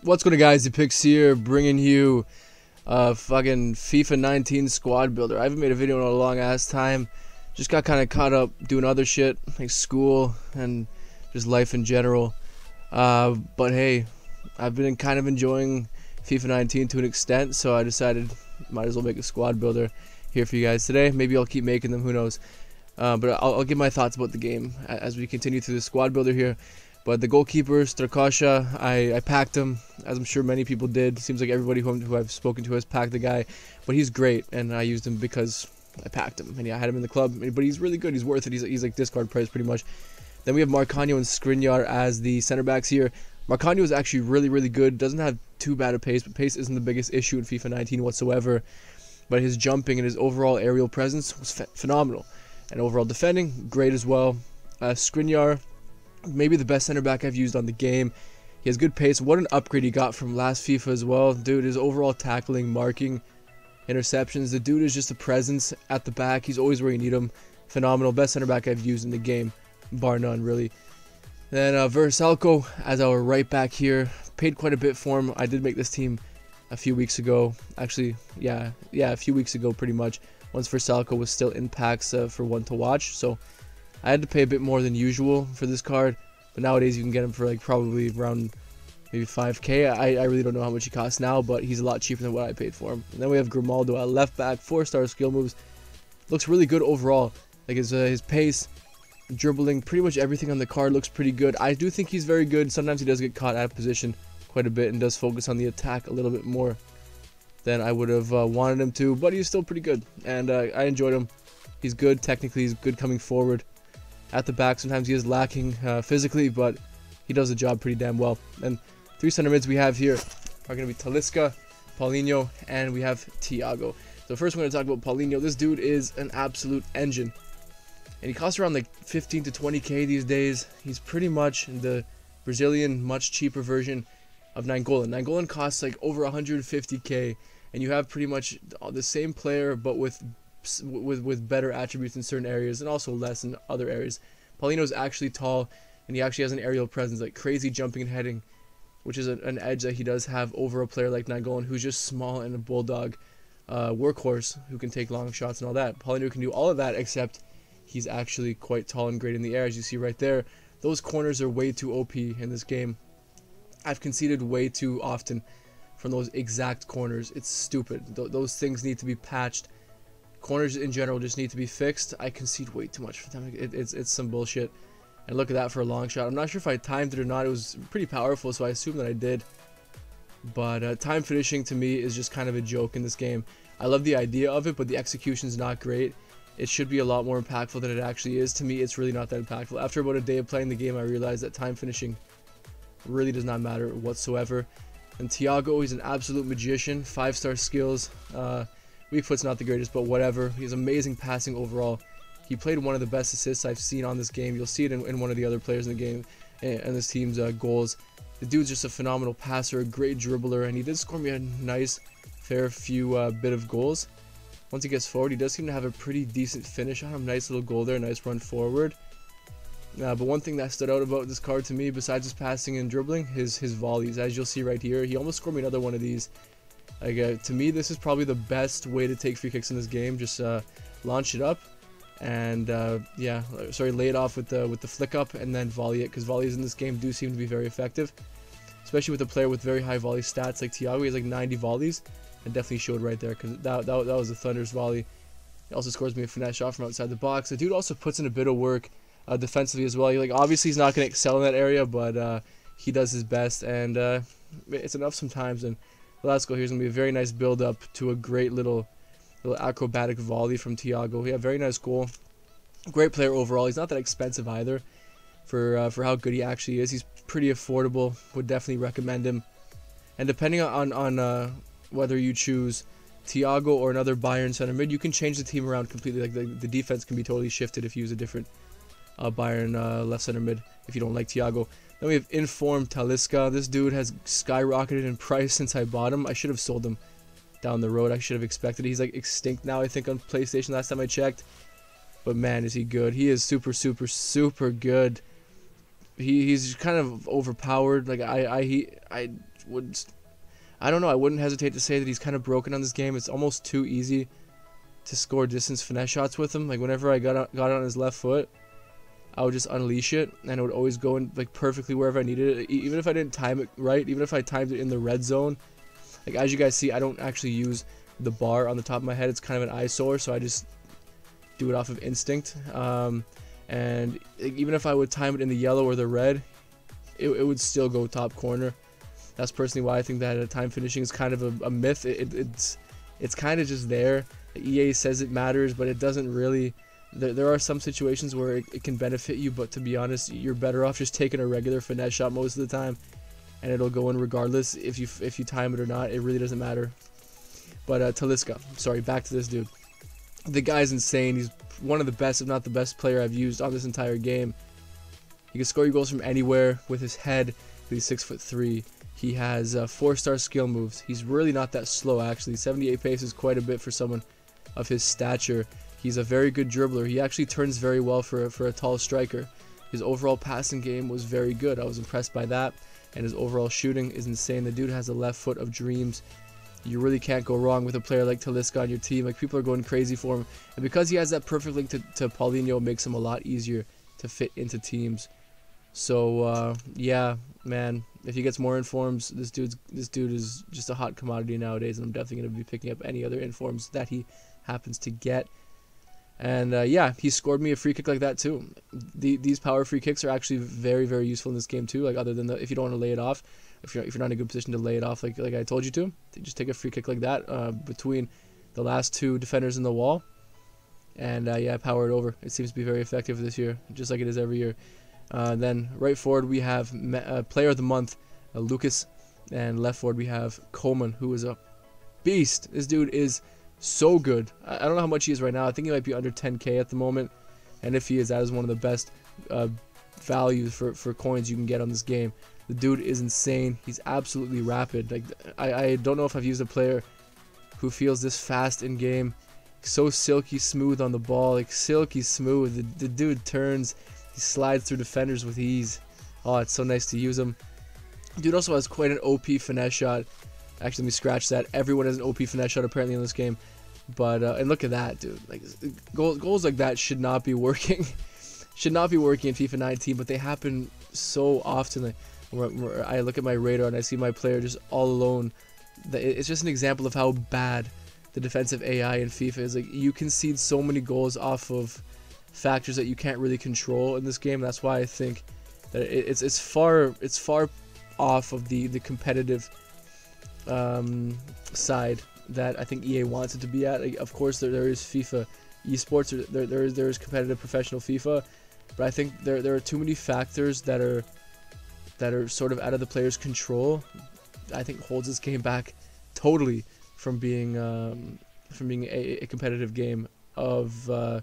What's going on, guys? The Pix here, bringing you fucking FIFA 19 squad builder. I haven't made a video in a long ass time. Just got kind of caught up doing other shit like school and just life in general. But hey, I've been kind of enjoying FIFA 19 to an extent, so I decided might as well make a squad builder here for you guys today. Maybe I'll keep making them, who knows. But I'll give my thoughts about the game as we continue through the squad builder here. But the goalkeeper, Strakosha, I packed him, as I'm sure many people did. Seems like everybody who I've spoken to has packed the guy. But he's great, and I used him because I packed him. And yeah, I had him in the club, but he's really good. He's worth it. He's like discard price pretty much. Then we have Marcano and Skriniar as the center backs here. Marcano is actually really good. Doesn't have too bad a pace, but pace isn't the biggest issue in FIFA 19 whatsoever. But his jumping and his overall aerial presence was phenomenal. And overall defending, great as well. Skriniar, maybe the best center back I've used on the game. He has good pace. What an upgrade he got from last FIFA as well. Dude, his overall tackling, marking, interceptions. The dude is just a presence at the back. He's always where you need him. Phenomenal. Best center back I've used in the game, bar none, really. Then Verisalko as our right back here. Paid quite a bit for him. I did make this team a few weeks ago. Actually, yeah, a few weeks ago pretty much. Once Verisalko was still in packs for one to watch. So I had to pay a bit more than usual for this card, but nowadays you can get him for like probably around maybe 5k. I really don't know how much he costs now, but he's a lot cheaper than what I paid for him. And then we have Grimaldo at left back, 4-star skill moves. Looks really good overall. Like his pace, dribbling, pretty much everything on the card looks pretty good. I do think he's very good. Sometimes he does get caught out of position quite a bit and does focus on the attack a little bit more than I would have wanted him to, but he's still pretty good, and I enjoyed him. He's good technically, he's good coming forward. At the back, sometimes he is lacking physically, but he does the job pretty damn well. And three center mids we have here are going to be Talisca, Paulinho, and we have Thiago. So first we're going to talk about Paulinho. This dude is an absolute engine. And he costs around like 15 to 20k these days. He's pretty much the Brazilian, much cheaper version of Nainggolan. Nainggolan costs like over 150k, and you have pretty much the same player, but with better attributes in certain areas and also less in other areas. Paulinho is actually tall, and he actually has an aerial presence, like crazy jumping and heading, which is an edge that he does have over a player like Nainggolan, who's just small and a bulldog workhorse who can take long shots and all that. Paulinho can do all of that, except he's actually quite tall and great in the air, as you see right there. Those corners are way too OP in this game. I've conceded way too often from those exact corners. It's stupid. Those things need to be patched. Corners in general just need to be fixed. I concede way too much for them. It's some bullshit. And look at that for a long shot. I'm not sure if I timed it or not. It was pretty powerful, so I assume that I did. But time finishing to me is just kind of a joke in this game. I love the idea of it, but the execution's not great. It should be a lot more impactful than it actually is. To me, it's really not that impactful. After about a day of playing the game, I realized that time finishing really does not matter whatsoever. And Thiago, he's an absolute magician. 5-star skills. Weak foot's not the greatest, but whatever. He has amazing passing overall. He played one of the best assists I've seen on this game. You'll see it in one of the other players in the game and this team's goals. The dude's just a phenomenal passer, a great dribbler, and he did score me a nice, fair few bit of goals. Once he gets forward, he does seem to have a pretty decent finish on him. Nice little goal there, nice run forward. But one thing that stood out about this card to me, besides his passing and dribbling, his volleys. As you'll see right here, he almost scored me another one of these. Like, to me, this is probably the best way to take free kicks in this game. Just launch it up and lay it off with the flick up and then volley it, because volleys in this game do seem to be very effective, especially with a player with very high volley stats like Thiago. He has like 90 volleys, and definitely showed right there, because that was a thunderous volley. He also scores me a finesse shot from outside the box. The dude also puts in a bit of work defensively as well. Obviously he's not going to excel in that area, but he does his best, and it's enough sometimes. And let's go. Here's going to be a very nice build-up to a great little acrobatic volley from Thiago. Yeah, very nice goal. Great player overall. He's not that expensive either for how good he actually is. He's pretty affordable. Would definitely recommend him. And depending on whether you choose Thiago or another Bayern center mid, you can change the team around completely. Like the defense can be totally shifted if you use a different Bayern left center mid if you don't like Thiago. Then we have informed Talisca. This dude has skyrocketed in price since I bought him. I should have sold him down the road. I should have expected it. He's like extinct now, I think, on PlayStation last time I checked. But man, is he good. He is super good. He's kind of overpowered. Like I would, I don't know, I wouldn't hesitate to say that he's kind of broken on this game. It's almost too easy to score distance finesse shots with him. Like whenever I got it on his left foot, I would just unleash it, and it would always go in like perfectly wherever I needed it. Even if I didn't time it right, even if I timed it in the red zone, like as you guys see, I don't actually use the bar on the top of my head. It's kind of an eyesore, so I just do it off of instinct. And even if I would time it in the yellow or the red, it would still go top corner. That's personally why I think that time finishing is kind of a myth. It's kind of just there. EA says it matters, but it doesn't really. There are some situations where it can benefit you, but to be honest, you're better off just taking a regular finesse shot most of the time, and it'll go in regardless if you time it or not. It really doesn't matter. But Talisca, sorry, back to this dude. The guy's insane. He's one of the best, if not the best player I've used on this entire game. He can score you goals from anywhere with his head. He's 6'3". He has 4-star skill moves. He's really not that slow, actually. 78 pace is quite a bit for someone of his stature. He's a very good dribbler. He actually turns very well for a tall striker. His overall passing game was very good. I was impressed by that. And his overall shooting is insane. The dude has a left foot of dreams. You really can't go wrong with a player like Talisca on your team. Like, people are going crazy for him. And because he has that perfect link to Paulinho, it makes him a lot easier to fit into teams. So, yeah, man. If he gets more informs, this dude is just a hot commodity nowadays. And I'm definitely going to be picking up any other informs that he happens to get. And yeah, he scored me a free kick like that too. These power free kicks are actually very, very useful in this game too. Like, other than if you don't want to lay it off, if you're not in a good position to lay it off, like I told you to just take a free kick like that between the last two defenders in the wall, and yeah, power it over. It seems to be very effective this year, just like it is every year. Then right forward we have Player of the Month, Lucas, and left forward we have Coman, who is a beast. This dude is so good. I don't know how much he is right now. I think he might be under 10k at the moment, and if he is, that is one of the best values for coins you can get on this game. The dude is insane. He's absolutely rapid. Like, I don't know if I've used a player who feels this fast in game. So silky smooth on the ball, like silky smooth. The dude turns, he slides through defenders with ease. Oh, it's so nice to use him. Dude also has quite an OP finesse shot. Actually, let me scratch that. Everyone has an OP finesse shot apparently in this game. But and look at that, dude. Like, goals like that should not be working. Should not be working in FIFA 19, but they happen so often. Like, where I look at my radar and I see my player just all alone. It's just an example of how bad the defensive AI in FIFA is. Like, you concede so many goals off of factors that you can't really control in this game. That's why I think that it's far off of the competitive side that I think EA wants it to be at. Like, of course, there is FIFA esports, there is competitive professional FIFA, but I think there are too many factors that are sort of out of the player's control. I think holds this game back totally from being a competitive game of like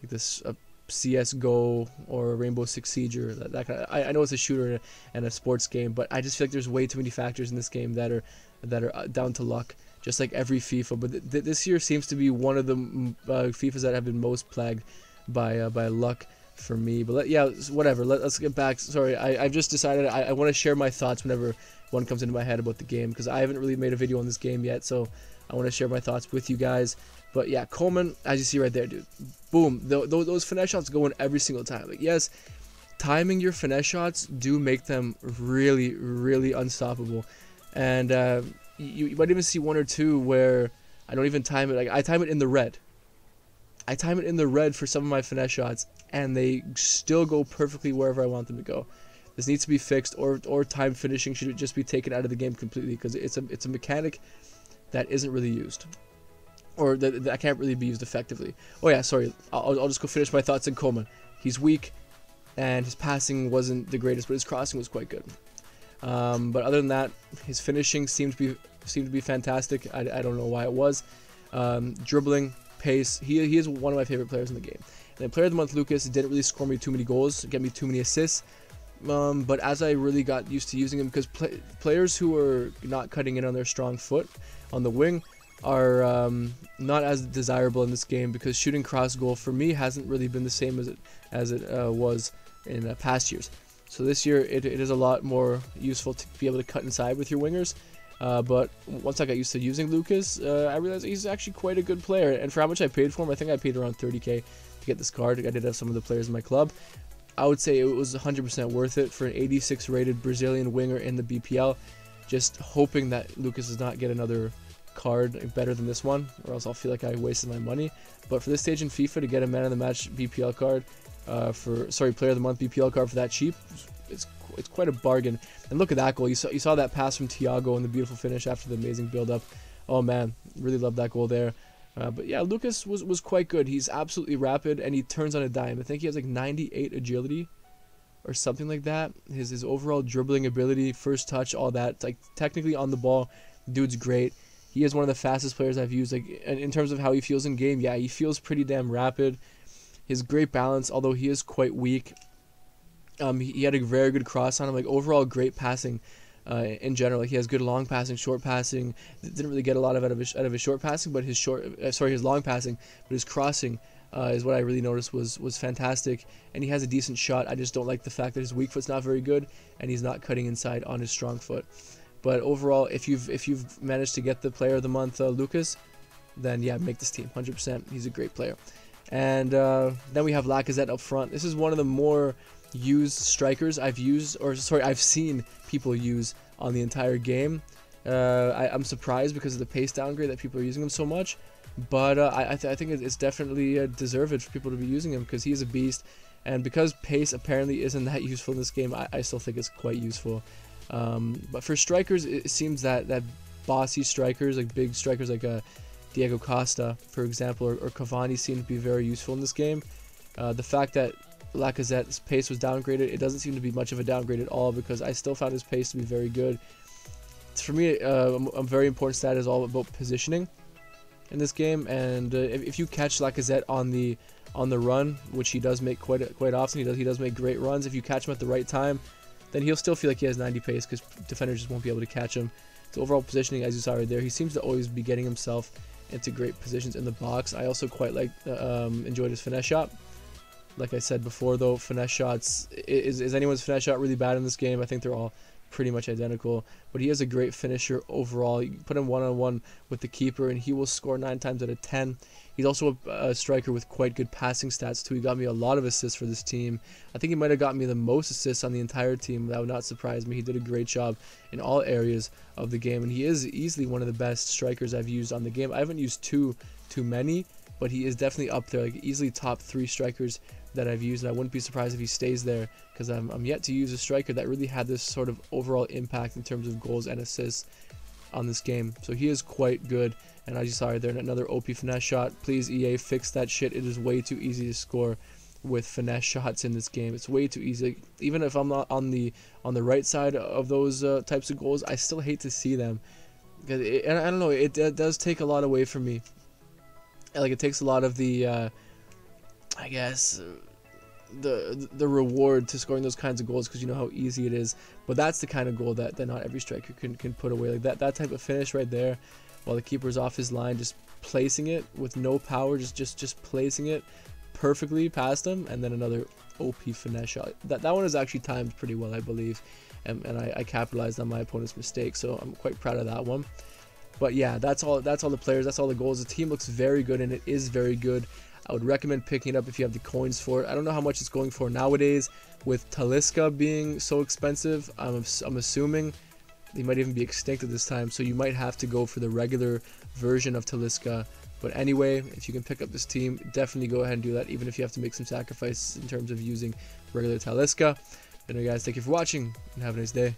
this CS:GO or Rainbow Six Siege or that kind of. I know it's a shooter and a sports game, but I just feel like there's way too many factors in this game that are down to luck, just like every FIFA. But this year seems to be one of the FIFAs that have been most plagued by luck for me. But yeah, whatever. Let's get back. Sorry, I've just decided I want to share my thoughts whenever one comes into my head about the game, because I haven't really made a video on this game yet, so I want to share my thoughts with you guys. But yeah, Coman, as you see right there, dude, boom, those finesse shots go in every single time. Like, yes, timing your finesse shots do make them really, really unstoppable. And you might even see one or two where I don't even time it. Like, I time it in the red. I time it in the red for some of my finesse shots, and they still go perfectly wherever I want them to go. This needs to be fixed, or time finishing should just be taken out of the game completely, because it's a mechanic that isn't really used, or that can't really be used effectively. Oh yeah, sorry, I'll just go finish my thoughts on Coman. He's weak, and his passing wasn't the greatest, but his crossing was quite good. But other than that, his finishing seemed to be fantastic. I don't know why it was. Dribbling, pace. He is one of my favorite players in the game. And then Player of the Month Lucas didn't really score me too many goals, get me too many assists. But as I really got used to using him, because players who are not cutting in on their strong foot on the wing are not as desirable in this game, because shooting cross goal for me hasn't really been the same as it was in past years. So this year it is a lot more useful to be able to cut inside with your wingers. But once I got used to using Lucas, I realized he's actually quite a good player. And for how much I paid for him, I think I paid around 30k to get this card. I did have some of the players in my club. I would say it was 100% worth it for an 86 rated Brazilian winger in the BPL. Just hoping that Lucas does not get another card better than this one, or else I'll feel like I wasted my money. But for this stage in FIFA, to get a man of the match BPL card, player of the month BPL card for that cheap, it's quite a bargain. And look at that goal. You saw that pass from Thiago and the beautiful finish after the amazing build-up. Oh man, really love that goal there. But yeah, Lucas was quite good. He's absolutely rapid, and he turns on a dime. I think he has like 98 agility or something like that. His overall dribbling ability, first touch, all that, like technically on the ball, dude's great. He is one of the fastest players I've used. Like in terms of how he feels in game, yeah, he feels pretty damn rapid. His great balance, although he is quite weak. He had a very good cross on him. Like overall, great passing. In general, like he has good long passing, short passing. Didn't really get a lot out of his short passing, but his long passing, but his crossing is what I really noticed was fantastic. And he has a decent shot. I just don't like the fact that his weak foot's not very good, and he's not cutting inside on his strong foot. But overall, if you've managed to get the player of the month, Lucas, then yeah, make this team 100%. He's a great player. And then we have Lacazette up front. This is one of the more used strikers I've seen people use on the entire game. I'm surprised because of the pace downgrade that people are using him so much, but I think it's definitely deserved for people to be using him because he is a beast, and because pace apparently isn't that useful in this game, I still think it's quite useful. But for strikers, it seems that bossy strikers, like big strikers like Diego Costa, for example, or Cavani seem to be very useful in this game. The fact that Lacazette's pace was downgraded, it doesn't seem to be much of a downgrade at all, because I still found his pace to be very good. For me, a very important stat is all about positioning in this game, and if you catch Lacazette on the run, which he does make quite often, he does make great runs. If you catch him at the right time, then he'll still feel like he has 90 pace because defenders just won't be able to catch him. So overall positioning, as you saw right there, he seems to always be getting himself into great positions in the box. I also quite enjoyed his finesse shot. Like I said before, though, finesse shots, is anyone's finesse shot really bad in this game? I think they're all pretty much identical, but he is a great finisher overall. You put him one-on-one with the keeper and he will score 9 times out of 10. He's also a striker with quite good passing stats too. He got me a lot of assists for this team. I think he might have gotten me the most assists on the entire team. That would not surprise me. He did a great job in all areas of the game, and he is easily one of the best strikers I've used on the game. I haven't used too many, but he is definitely up there, like easily top 3 strikers that I've used, and I wouldn't be surprised if he stays there, because I'm yet to use a striker that really had this sort of overall impact in terms of goals and assists on this game. So he is quite good, and as you saw right there, another OP finesse shot. Please, EA, fix that shit. It is way too easy to score with finesse shots in this game. It's way too easy. Even if I'm not on the right side of those types of goals, I still hate to see them, because and I don't know, it does take a lot away from me. Like, it takes a lot of the I guess the reward to scoring those kinds of goals, because you know how easy it is. But that's the kind of goal that not every striker can put away. Like that type of finish right there, while the keeper's off his line, just placing it with no power, just placing it perfectly past him, and then another OP finesse shot. That one is actually timed pretty well, I believe, and I capitalized on my opponent's mistake, so I'm quite proud of that one. But yeah, that's all the players, that's all the goals. The team looks very good, and it is very good. I would recommend picking it up if you have the coins for it. I don't know how much it's going for nowadays with Talisca being so expensive. I'm assuming they might even be extinct at this time, so you might have to go for the regular version of Talisca. But anyway, if you can pick up this team, definitely go ahead and do that, even if you have to make some sacrifices in terms of using regular Talisca. Anyway guys, thank you for watching, and have a nice day.